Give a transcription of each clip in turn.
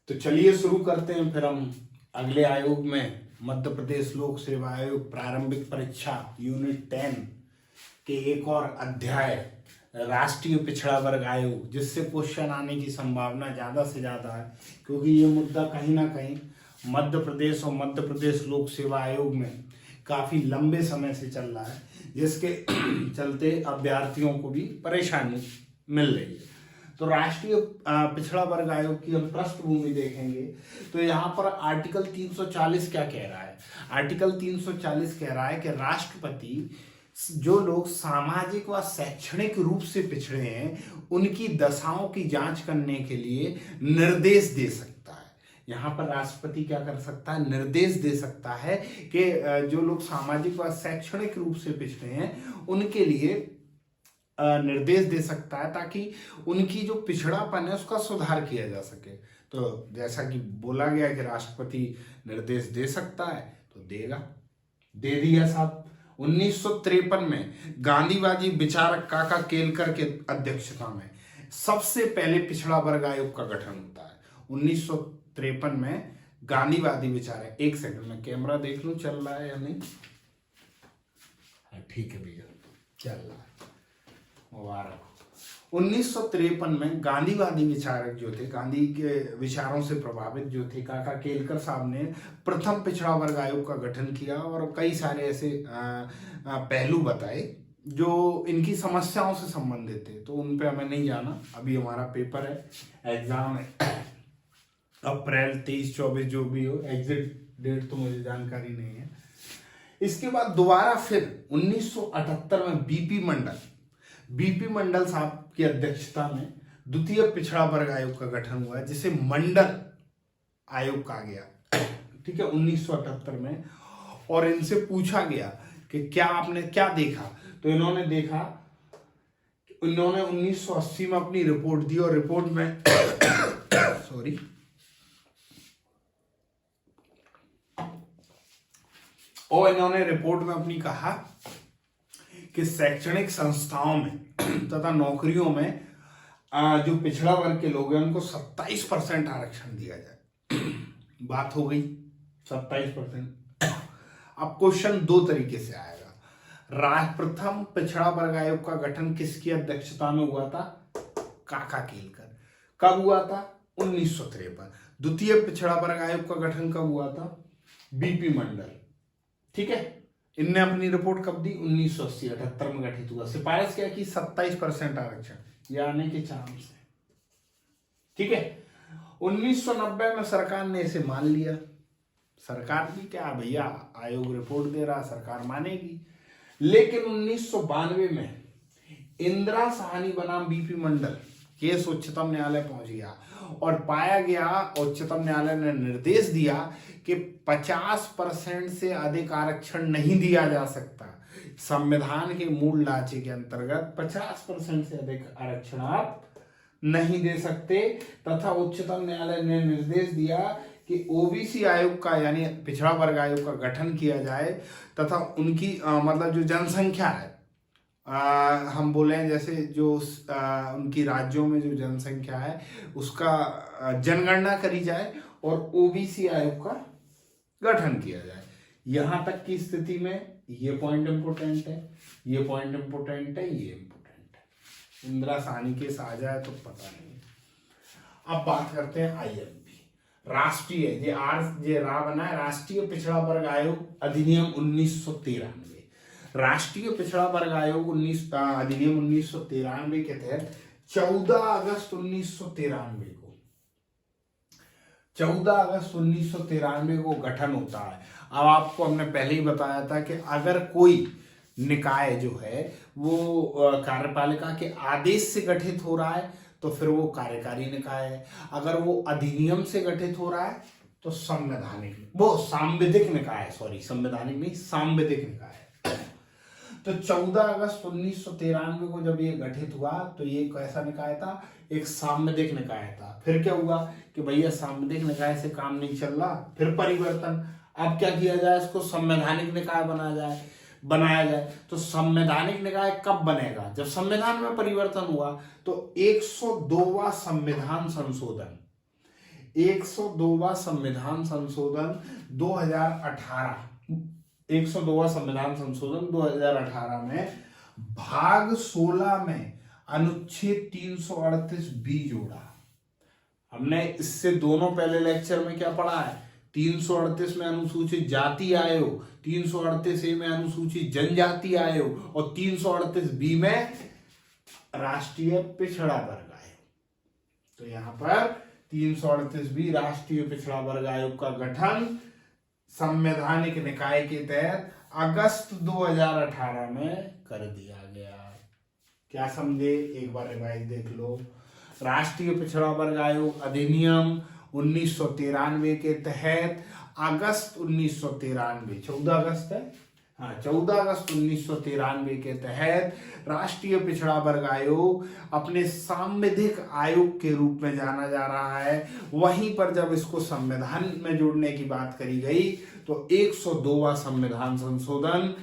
तो चलिए शुरू करते हैं फिर हम अगले आयोग में मध्य प्रदेश लोक सेवा आयोग प्रारंभिक परीक्षा यूनिट 10 के एक और अध्याय राष्ट्रीय पिछड़ा वर्ग आयोग, जिससे क्वेश्चन आने की संभावना ज़्यादा से ज़्यादा है, क्योंकि ये मुद्दा कहीं ना कहीं मध्य प्रदेश और मध्य प्रदेश लोक सेवा आयोग में काफ़ी लंबे समय से चल रहा है, जिसके चलते अभ्यर्थियों को भी परेशानी मिल रही है। तो राष्ट्रीय पिछड़ा वर्ग आयोग की हम पृष्ठभूमि देखेंगे तो यहाँ पर आर्टिकल 340 क्या कह रहा है। आर्टिकल 340 कह रहा है कि राष्ट्रपति जो लोग सामाजिक व शैक्षणिक रूप से पिछड़े हैं उनकी दशाओं की जांच करने के लिए निर्देश दे सकता है। यहाँ पर राष्ट्रपति क्या कर सकता है, निर्देश दे सकता है कि जो लोग सामाजिक व शैक्षणिक रूप से पिछड़े हैं उनके लिए निर्देश दे सकता है, ताकि उनकी जो पिछड़ापन है उसका सुधार किया जा सके। तो जैसा कि बोला गया कि राष्ट्रपति निर्देश दे सकता है तो देगा, दे दिया साहब। 1953 में गांधीवादी विचारक काका केलकर के अध्यक्षता में सबसे पहले पिछड़ा वर्ग आयोग का गठन होता है। 1953 में गांधीवादी विचारक, एक सेकंड में कैमरा देख लूं चल रहा है या नहीं। ठीक है भैया, चल रहा है, मुबारक। 1953 में गांधीवादी विचारक जो थे, गांधी के विचारों से प्रभावित जो थे, काका केलकर साहब ने प्रथम पिछड़ा वर्ग आयोग का गठन किया और कई सारे ऐसे पहलू बताए जो इनकी समस्याओं से संबंधित थे। तो उन पे हमें नहीं जाना, अभी हमारा पेपर है, एग्जाम है अप्रैल 23-24 जो भी हो, एग्जिट डेट तो मुझे जानकारी नहीं है। इसके बाद दोबारा फिर 1978 में बीपी मंडल साहब की अध्यक्षता में द्वितीय पिछड़ा वर्ग आयोग का गठन हुआ, जिसे मंडल आयोग कहा गया, ठीक है, 1978 में। और इनसे पूछा गया कि क्या आपने क्या देखा, तो इन्होंने देखा, इन्होंने 1980 में अपनी रिपोर्ट दी और रिपोर्ट में सॉरी और इन्होंने रिपोर्ट में अपनी कहा कि शैक्षणिक संस्थाओं में तथा नौकरियों में जो पिछड़ा वर्ग के लोग हैं उनको 27% आरक्षण दिया जाए। बात हो गई 27%। अब क्वेश्चन दो तरीके से आएगा। प्रथम पिछड़ा वर्ग आयोग का गठन किसकी अध्यक्षता में हुआ था? काका केलकर। कब हुआ था? 1953। द्वितीय पिछड़ा वर्ग आयोग का गठन कब हुआ था? बीपी मंडल, ठीक है। इनने अपनी रिपोर्ट कब दी? 1978 में गठित हुआ। सिफारिश क्या की? 27% आरक्षण, ये आने के चांस है, ठीक है। 1990 में सरकार ने इसे मान लिया। सरकार भी क्या भैया, आयोग रिपोर्ट दे रहा, सरकार मानेगी। लेकिन 1992 में इंदिरा साहनी बनाम बीपी मंडल केस उच्चतम न्यायालय पहुंच गया और पाया गया, उच्चतम न्यायालय ने निर्देश दिया कि 50% से अधिक आरक्षण नहीं दिया जा सकता। संविधान के मूल ढांचे के अंतर्गत 50% से अधिक आरक्षण आप नहीं दे सकते, तथा उच्चतम न्यायालय ने निर्देश दिया कि ओबीसी आयोग का यानी पिछड़ा वर्ग आयोग का गठन किया जाए, तथा उनकी मतलब जो जनसंख्या है, हम बोले जैसे जो उनकी राज्यों में जो जनसंख्या है उसका जनगणना करी जाए और ओबीसी आयोग का गठन किया जाए। यहां तक की स्थिति में ये पॉइंट इंपोर्टेंट है, ये पॉइंट इंपोर्टेंट है, ये इंपोर्टेंट है। इंदिरा साहनी केस आ जाए तो पता नहीं। अब बात करते हैं आईएमपी, राष्ट्रीय ये बना है राष्ट्रीय पिछड़ा वर्ग आयोग अधिनियम 1993। राष्ट्रीय पिछड़ा वर्ग आयोग अधिनियम 1993 के तहत 14 अगस्त 1993 को गठन होता है। अब आपको हमने पहले ही बताया था कि अगर कोई निकाय जो है वो कार्यपालिका के आदेश से गठित हो रहा है तो फिर वो कार्यकारी निकाय है। अगर वो अधिनियम से गठित हो रहा है तो सांविधिक निकाय है, संवैधानिक नहीं, सांविधिक निकाय है। तो 14 अगस्त 1993 को जब ये गठित हुआ तो ये कैसा निकाय था? एक सांविधिक निकाय था। फिर क्या हुआ कि भैया सांविधिक निकाय से काम नहीं चल रहा, फिर परिवर्तन। अब क्या किया जाए? इसको संवैधानिक निकाय बनाया जाए। तो संवैधानिक निकाय कब बनेगा? जब संविधान में परिवर्तन हुआ। तो 102वां संविधान संशोधन 102वां संविधान संशोधन 2018, 102वां संविधान संशोधन 2018 में भाग 16 में अनुच्छेद 338 बी जोड़ा। हमने इससे दोनों पहले लेक्चर में क्या पढ़ा है, 338 में अनुसूचित जाति आयोग, 338 ए में अनुसूचित जनजाति आयोग और 338 बी में राष्ट्रीय पिछड़ा वर्ग आयोग। तो यहाँ पर 338 बी राष्ट्रीय पिछड़ा वर्ग आयोग का गठन संवैधानिक निकाय के तहत अगस्त 2018 में कर दिया गया। क्या समझे, एक बार रिवाइज देख लो। राष्ट्रीय पिछड़ा वर्ग आयोग अधिनियम 1993 के तहत अगस्त 1993, 14 अगस्त है, हाँ 14 अगस्त 1993 के तहत राष्ट्रीय पिछड़ा वर्ग आयोग अपने सांविधिक आयोग के रूप में जाना जा रहा है। वहीं पर जब इसको संविधान में जोड़ने की बात करी गई तो 102वां संविधान संशोधन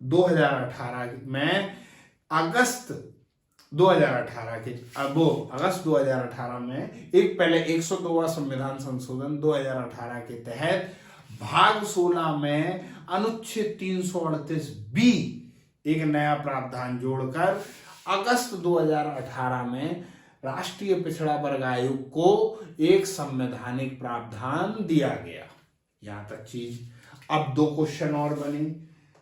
2018 में अगस्त 2018 के अगस्त 2018 में एक पहले 102वां संविधान संशोधन 2018 के तहत भाग 16 में अनुच्छेद 338 बी एक नया प्रावधान जोड़कर अगस्त 2018 में राष्ट्रीय पिछड़ा वर्ग आयोग को एक संवैधानिक प्रावधान दिया गया। यहां तक चीज। अब 2 क्वेश्चन और बनी।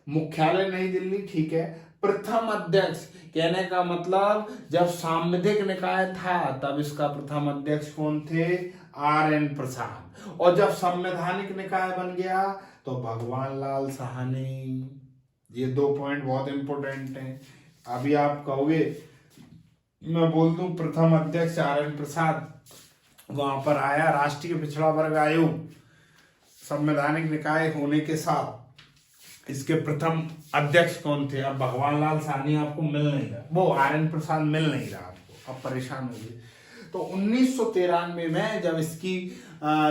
मुख्यालय नई दिल्ली, ठीक है। प्रथम अध्यक्ष, कहने का मतलब जब सांविधिक निकाय था तब इसका प्रथम अध्यक्ष कौन थे, RN प्रसाद, और जब संवैधानिक निकाय बन गया तो भगवान लाल साहनी। ये 2 पॉइंट बहुत इंपॉर्टेंट हैं। अभी आप कहोगे मैं बोल दूं प्रथम अध्यक्ष RN प्रसाद, वहां पर आया राष्ट्रीय पिछड़ा वर्ग आयोग संवैधानिक निकाय होने के साथ इसके प्रथम अध्यक्ष कौन थे। अब भगवान लाल साहनी आपको मिल नहीं रहा, वो RN प्रसाद मिल नहीं रहा आपको, अब परेशान हो गए। तो 1993 में जब इसकी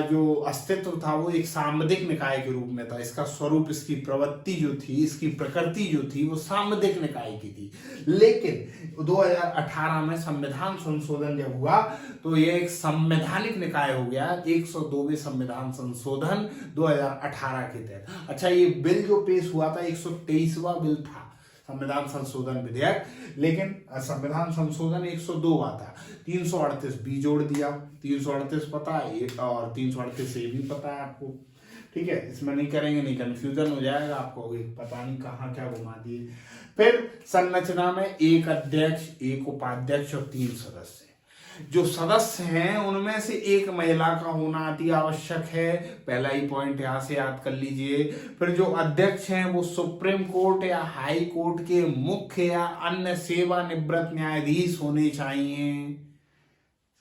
जो अस्तित्व था वो एक सांविधिक निकाय के रूप में था। इसका स्वरूप, इसकी प्रवृत्ति जो थी, इसकी प्रकृति जो थी वो सांविधिक निकाय की थी। लेकिन 2018 में संविधान संशोधन जब हुआ तो ये एक संवैधानिक निकाय हो गया, 102वें संविधान संशोधन 2018 के तहत। अच्छा, ये बिल जो पेश हुआ था 123वां बिल था संविधान संशोधन विधेयक, लेकिन संविधान संशोधन 102वां था। 338 बी जोड़ दिया, 338 पता है और 338 ए भी पता है आपको, ठीक है। इसमें नहीं करेंगे, नहीं कंफ्यूजन हो जाएगा आपको, पता नहीं कहाँ क्या घुमा दिए। फिर संरचना में 1 अध्यक्ष, 1 उपाध्यक्ष और 3 सदस्य। जो सदस्य हैं उनमें से 1 महिला का होना अति आवश्यक है, पहला ही पॉइंट यहां से याद कर लीजिए। फिर जो अध्यक्ष हैं वो सुप्रीम कोर्ट या हाई कोर्ट के मुख्य या अन्य सेवानिवृत्त न्यायाधीश होने चाहिए,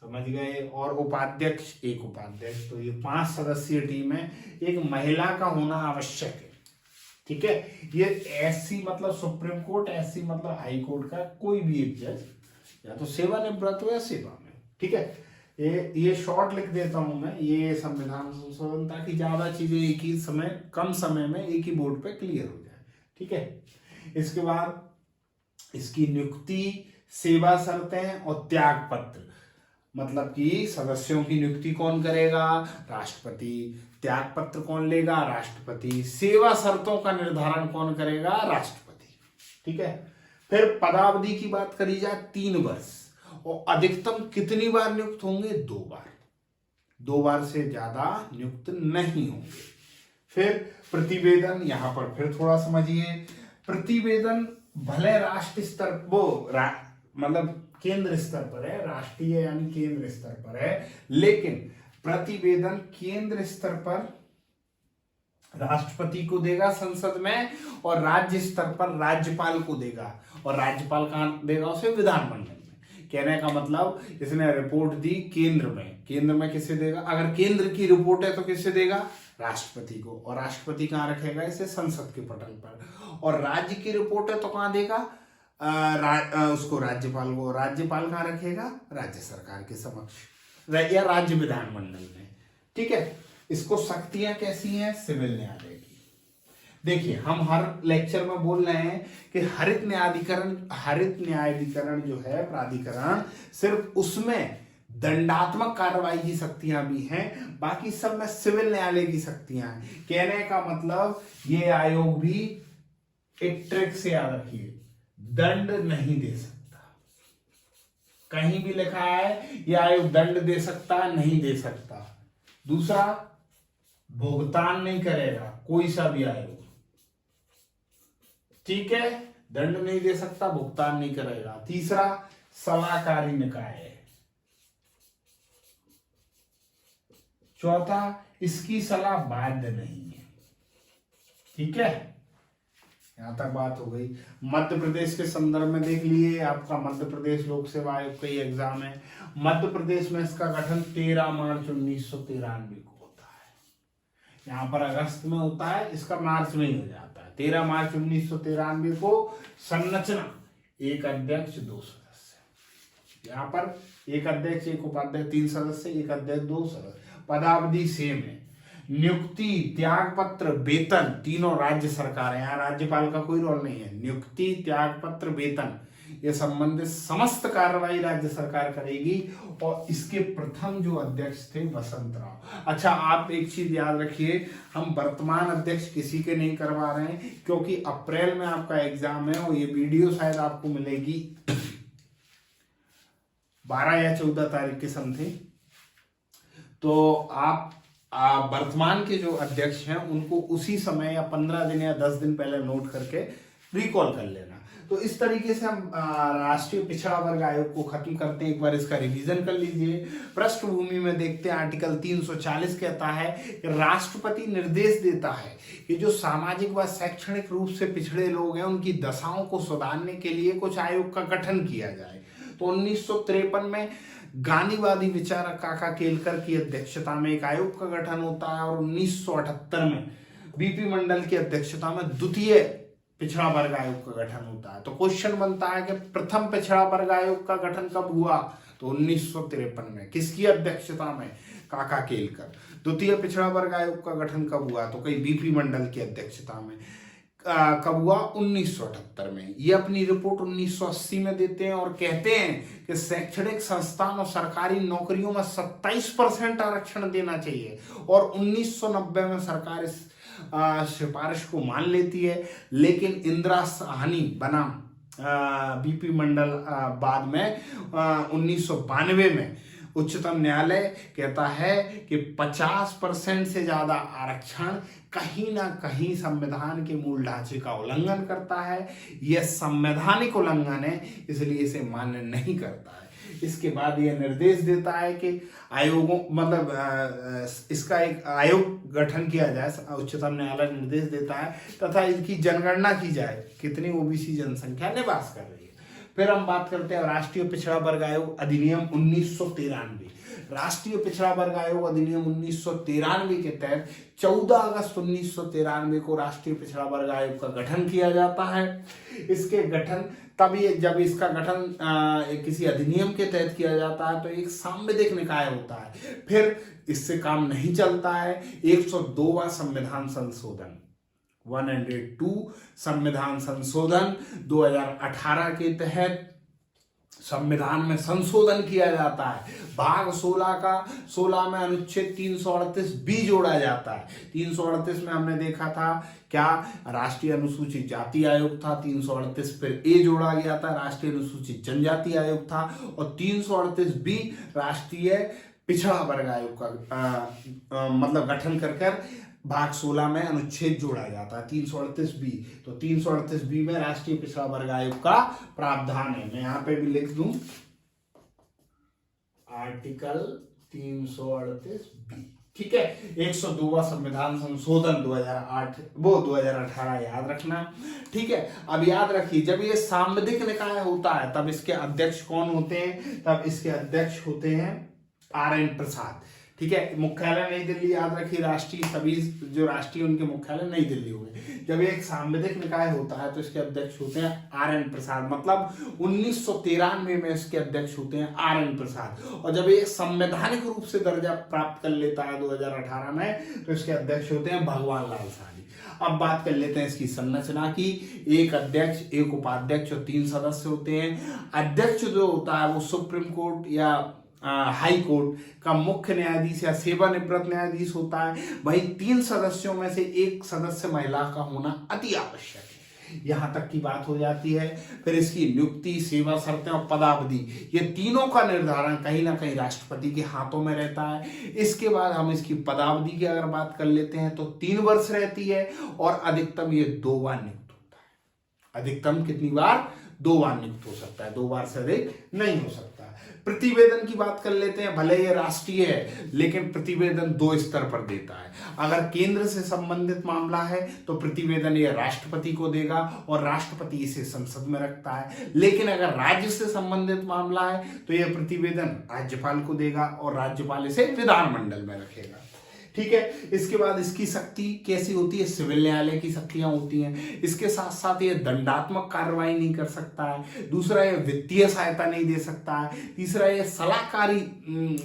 समझ गए। और उपाध्यक्ष, 1 उपाध्यक्ष। तो ये 5 सदस्यीय टीम है, 1 महिला का होना आवश्यक है, ठीक है। ये एससी मतलब सुप्रीम कोर्ट, एससी मतलब हाई कोर्ट का कोई भी एक जज, या तो सेवानिवृत्त हो या सेवा में, ठीक है। ये शॉर्ट लिख देता हूं मैं, ये संविधान संशोधन, ताकि ज्यादा चीजें एक ही समय, कम समय में एक ही बोर्ड पे क्लियर हो जाए, ठीक है। इसके बाद इसकी नियुक्ति, सेवा शर्तें और त्याग पत्र, मतलब कि सदस्यों की नियुक्ति कौन करेगा, राष्ट्रपति। त्याग पत्र कौन लेगा, राष्ट्रपति। सेवा शर्तों का निर्धारण कौन करेगा, राष्ट्रपति, ठीक है। फिर पदावधि की बात करी जाए 3 वर्ष, और अधिकतम कितनी बार नियुक्त होंगे, 2 बार। 2 बार से ज्यादा नियुक्त नहीं होंगे। फिर प्रतिवेदन, यहां पर फिर थोड़ा समझिए। प्रतिवेदन भले राष्ट्र स्तर मतलब केंद्र स्तर पर है, राष्ट्रीय यानी केंद्र स्तर पर है, लेकिन प्रतिवेदन केंद्र स्तर पर राष्ट्रपति को देगा संसद में, और राज्य स्तर पर राज्यपाल को देगा, और राज्यपाल कहां देगा उसे, विधानमंडल में। कहने का मतलब इसने रिपोर्ट दी केंद्र में किसे देगा, अगर केंद्र की रिपोर्ट है तो किसे देगा, राष्ट्रपति को, और राष्ट्रपति कहां रखेगा इसे, संसद के पटल पर। और राज्य की रिपोर्ट है तो कहां देगा, उसको राज्यपाल को, राज्यपाल कहां रखेगा, राज्य सरकार के समक्ष या राज्य विधानमंडल में, ठीक है। इसको शक्तियां कैसी हैं, सिविल न्यायालय की। देखिए, हम हर लेक्चर में बोल रहे हैं कि हरित न्यायाधिकरण जो है प्राधिकरण, सिर्फ उसमें दंडात्मक कार्रवाई की शक्तियां भी हैं, बाकी सब में सिविल न्यायालय की शक्तियां हैं। कहने का मतलब ये आयोग भी एक ट्रिक से याद रखिए, दंड नहीं दे सकता। कहीं भी लिखा है ये आयोग दंड दे सकता नहीं दे सकता। दूसरा, भुगतान नहीं करेगा कोई सा भी आयोग, ठीक है, दंड नहीं दे सकता, भुगतान नहीं करेगा। तीसरा, सलाहकारी निकाय है। चौथा, इसकी सलाह बाध्य नहीं है। ठीक है, यहां तक बात हो गई। मध्य प्रदेश के संदर्भ में देख लिए, आपका मध्य प्रदेश लोक सेवा आयोग का ही एग्जाम है। मध्य प्रदेश में इसका गठन 13 मार्च 1993 को होता है। यहाँ पर अगस्त में होता है, इसका मार्च में ही हो जाता है। 13 मार्च 1993 को संरचना, एक अध्यक्ष 2 सदस्य। यहाँ पर एक अध्यक्ष, एक उपाध्यक्ष, 3 सदस्य, एक अध्यक्ष 2 सदस्य। पदावधि सेम है। नियुक्ति, त्यागपत्र, वेतन तीनों राज्य सरकार है, यहाँ राज्यपाल का कोई रोल नहीं है। नियुक्ति, त्यागपत्र, वेतन ये संबंधित समस्त कार्रवाई राज्य सरकार करेगी। और इसके प्रथम जो अध्यक्ष थे वसंत राव। अच्छा, आप एक चीज याद रखिए, हम वर्तमान अध्यक्ष किसी के नहीं करवा रहे हैं, क्योंकि अप्रैल में आपका एग्जाम है और ये वीडियो शायद आपको मिलेगी 12 या 14 तारीख के समथिंग। तो आप वर्तमान के जो अध्यक्ष हैं उनको उसी समय या 15 दिन या 10 दिन पहले नोट करके रिकॉल कर लेना। तो इस तरीके से हम राष्ट्रीय पिछड़ा वर्ग आयोग को खत्म करते हैं। एक बार इसका रिवीजन कर लीजिए। पृष्ठभूमि में देखते हैं, आर्टिकल 340 कहता है कि राष्ट्रपति निर्देश देता है कि जो सामाजिक व शैक्षणिक रूप से पिछड़े लोग हैं उनकी दशाओं को सुधारने के लिए कुछ आयोग का गठन किया जाए। तो 1953 में गांधीवादी विचारक काका केलकर की अध्यक्षता में एक आयोग का गठन होता है और 1978 में बीपी मंडल की अध्यक्षता में द्वितीय पिछड़ा वर्ग आयोग का गठन होता है। तो क्वेश्चन बनता है कि प्रथम पिछड़ा वर्ग आयोग का गठन कब हुआ? तो 1953 में। किसकी अध्यक्षता में? काका केलकर। द्वितीय पिछड़ा वर्ग आयोग का गठन कब हुआ? तो कई बीपी मंडल की अध्यक्षता में। कब हुआ? 1978 में। ये अपनी रिपोर्ट 1980 में देते हैं और कहते हैं कि शैक्षणिक संस्थान और सरकारी नौकरियों में 27% आरक्षण देना चाहिए। और 1990 में सरकार इस सिफारिश को मान लेती है, लेकिन इंदिरा साहनी बना बीपी मंडल बाद में 1992 में उच्चतम न्यायालय कहता है कि 50% से ज्यादा आरक्षण कहीं ना कहीं संविधान के मूल ढांचे का उल्लंघन करता है। यह संवैधानिक उल्लंघन है, इसलिए इसे मान्य नहीं करता है। इसके बाद यह निर्देश देता है कि आयोगों इसका एक आयोग गठन किया जाए। उच्चतम न्यायालय निर्देश देता है तथा इनकी जनगणना की जाए, कितनी ओबीसी जनसंख्या निवास कर रही है। फिर हम बात करते हैं राष्ट्रीय पिछड़ा वर्ग आयोग अधिनियम 1993। राष्ट्रीय पिछड़ा वर्ग आयोग अधिनियम 1993 के तहत 14 अगस्त 1993 को राष्ट्रीय पिछड़ा वर्ग आयोग का गठन किया जाता है। इसके गठन तब ये जब इसका गठन किसी अधिनियम के तहत किया जाता है तो एक सांविधिक निकाय होता है। फिर इससे काम नहीं चलता है। 102वां संविधान संशोधन 102 संविधान संशोधन 2018 के तहत संविधान में संशोधन किया जाता है। भाग 16 में अनुच्छेद 338 बी जोड़ा जाता है। 338 में हमने देखा था क्या, राष्ट्रीय अनुसूचित जाति आयोग था। 338 फिर ए जोड़ा गया था, राष्ट्रीय अनुसूचित जनजाति आयोग था। और 338 बी राष्ट्रीय पिछड़ा वर्ग आयोग का मतलब गठन कर भाग 16 में अनुच्छेद जोड़ा जाता है 338 बी। तो 338 बी में राष्ट्रीय पिछड़ा वर्ग आयोग का प्रावधान है। मैं यहां पे भी लिख दूं आर्टिकल 338 बी। ठीक है। 102वां संविधान संशोधन 2008 वो 2018 याद रखना। ठीक है। अब याद रखिए, जब ये सांविधिक निकाय होता है तब इसके अध्यक्ष कौन होते हैं? तब इसके अध्यक्ष होते हैं RN प्रसाद। ठीक है। मुख्यालय नई दिल्ली याद रखिए। राष्ट्रीय सभी जो राष्ट्रीय उनके मुख्यालय नई दिल्ली हुए। जब एक सांविधिक निकाय होता है तो इसके अध्यक्ष होते हैं RN प्रसाद। मतलब 1993 में इसके अध्यक्ष होते हैं RN प्रसाद। और जब ये संवैधानिक रूप से दर्जा प्राप्त कर लेता है 2018 में तो इसके अध्यक्ष होते हैं भगवान लाल साहनी। अब बात कर लेते हैं इसकी संरचना की। एक अध्यक्ष, एक उपाध्यक्ष और 3 सदस्य होते हैं। अध्यक्ष जो होता है वो सुप्रीम कोर्ट या हाई कोर्ट का मुख्य न्यायाधीश या सेवानिवृत्त न्यायाधीश होता है, वही 3 सदस्यों में से एक सदस्य महिला का होना अति आवश्यक है। यहां तक की बात हो जाती है। फिर इसकी नियुक्ति, सेवा शर्तें और पदावधि, ये तीनों का निर्धारण कहीं ना कहीं राष्ट्रपति के हाथों में रहता है। इसके बाद हम इसकी पदावधि की अगर बात कर लेते हैं तो 3 वर्ष रहती है और अधिकतम ये 2 बार नियुक्त होता है। अधिकतम कितनी बार? 2 बार नियुक्त हो सकता है, 2 बार से अधिक नहीं हो सकता। प्रतिवेदन की बात कर लेते हैं। भले ये राष्ट्रीय है लेकिन प्रतिवेदन 2 स्तर पर देता है। अगर केंद्र से संबंधित मामला है तो प्रतिवेदन ये राष्ट्रपति को देगा और राष्ट्रपति इसे संसद में रखता है। लेकिन अगर राज्य से संबंधित मामला है तो यह प्रतिवेदन राज्यपाल को देगा और राज्यपाल इसे विधानमंडल में रखेगा। ठीक है। इसके बाद इसकी शक्ति कैसी होती है? सिविल न्यायालय की शक्तियां होती हैं। इसके साथ साथ ये दंडात्मक कार्रवाई नहीं कर सकता है। दूसरा, ये वित्तीय सहायता नहीं दे सकता है। तीसरा, ये सलाहकारी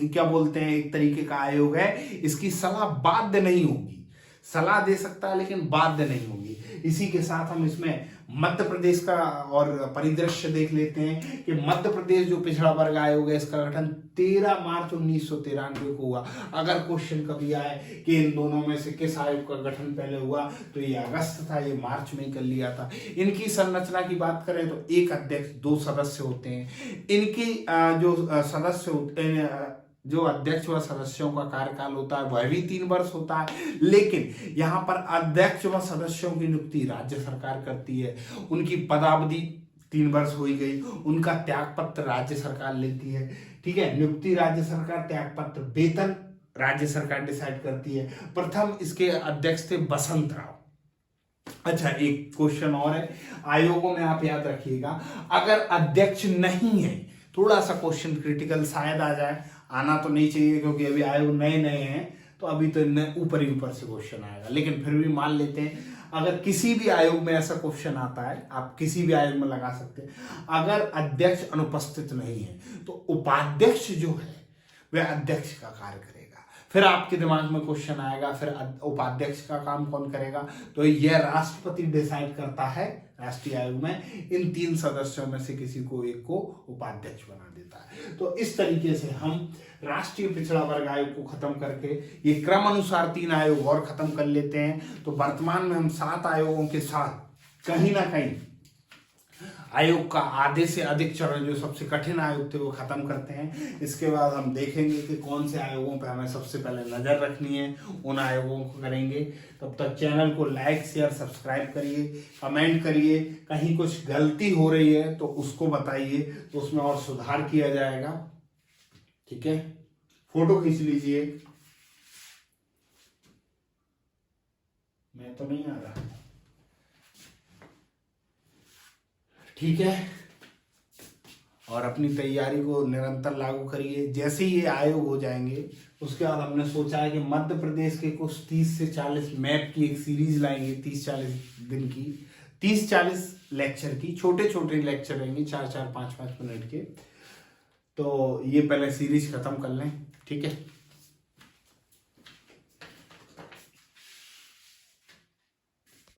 क्या बोलते हैं, एक तरीके का आयोग है। इसकी सलाह बाध्य नहीं होगी, सलाह दे सकता है लेकिन बाध्य नहीं होगी। इसी के साथ हम इसमें मध्य प्रदेश का और परिदृश्य देख लेते हैं कि मध्य प्रदेश जो पिछड़ा वर्ग आयोग है, इसका गठन 13 मार्च 1993 को हुआ। अगर क्वेश्चन कभी आए कि इन दोनों में से किस आयोग का गठन पहले हुआ तो ये अगस्त था, ये मार्च में कर लिया था। इनकी संरचना की बात करें तो एक अध्यक्ष, 2 सदस्य होते हैं। इनकी जो सदस्य होते हैं, जो अध्यक्ष व सदस्यों का कार्यकाल होता है वह भी 3 वर्ष होता है। लेकिन यहाँ पर अध्यक्ष व सदस्यों की नियुक्ति राज्य सरकार करती है। उनकी पदावधि 3 वर्ष हो गई। उनका त्यागपत्र राज्य सरकार लेती है। ठीक है। नियुक्ति राज्य सरकार, त्यागपत्र, वेतन राज्य सरकार डिसाइड करती है। प्रथम इसके अध्यक्ष थे बसंत राव। अच्छा, एक क्वेश्चन और है आयोगों में, आप याद रखिएगा, अगर अध्यक्ष नहीं है, थोड़ा सा क्वेश्चन क्रिटिकल शायद आ जाए, आना तो नहीं चाहिए क्योंकि अभी आयोग नए नए हैं तो अभी तो ऊपर ही ऊपर से क्वेश्चन आएगा, लेकिन फिर भी मान लेते हैं अगर किसी भी आयोग में ऐसा क्वेश्चन आता है, आप किसी भी आयोग में लगा सकते हैं। अगर अध्यक्ष अनुपस्थित नहीं है तो उपाध्यक्ष जो है वह अध्यक्ष का कार्य करेगा। फिर आपके दिमाग में क्वेश्चन आएगा, फिर उपाध्यक्ष का काम कौन करेगा? तो यह राष्ट्रपति डिसाइड करता है। राष्ट्रीय आयोग में इन 3 सदस्यों में से किसी को एक को उपाध्यक्ष बना देता है। तो इस तरीके से हम राष्ट्रीय पिछड़ा वर्ग आयोग को खत्म करके ये क्रम अनुसार 3 आयोग और खत्म कर लेते हैं। तो वर्तमान में हम 7 आयोगों के साथ कहीं ना कहीं आयोग का आधे से अधिक चरण, जो सबसे कठिन आयोग थे, वो खत्म करते हैं। इसके बाद हम देखेंगे कि कौन से आयोगों पर हमें सबसे पहले नजर रखनी है, उन आयोगों को करेंगे। तब तक चैनल को लाइक, शेयर, सब्सक्राइब करिए, कमेंट करिए। कहीं कुछ गलती हो रही है तो उसको बताइए, तो उसमें और सुधार किया जाएगा। ठीक है। फोटो खींच लीजिए। मैं तो नहीं आ रहा। ठीक है। और अपनी तैयारी को निरंतर लागू करिए। जैसे ही ये आयोग हो जाएंगे उसके बाद हमने सोचा है कि मध्य प्रदेश के कुछ 30 से 40 मैप की एक सीरीज लाएंगे, 30-40 दिन की, 30-40 लेक्चर की, छोटे छोटे लेक्चर रहेंगे, 4-4, 5-5 मिनट के। तो ये पहले सीरीज खत्म कर लें। ठीक है।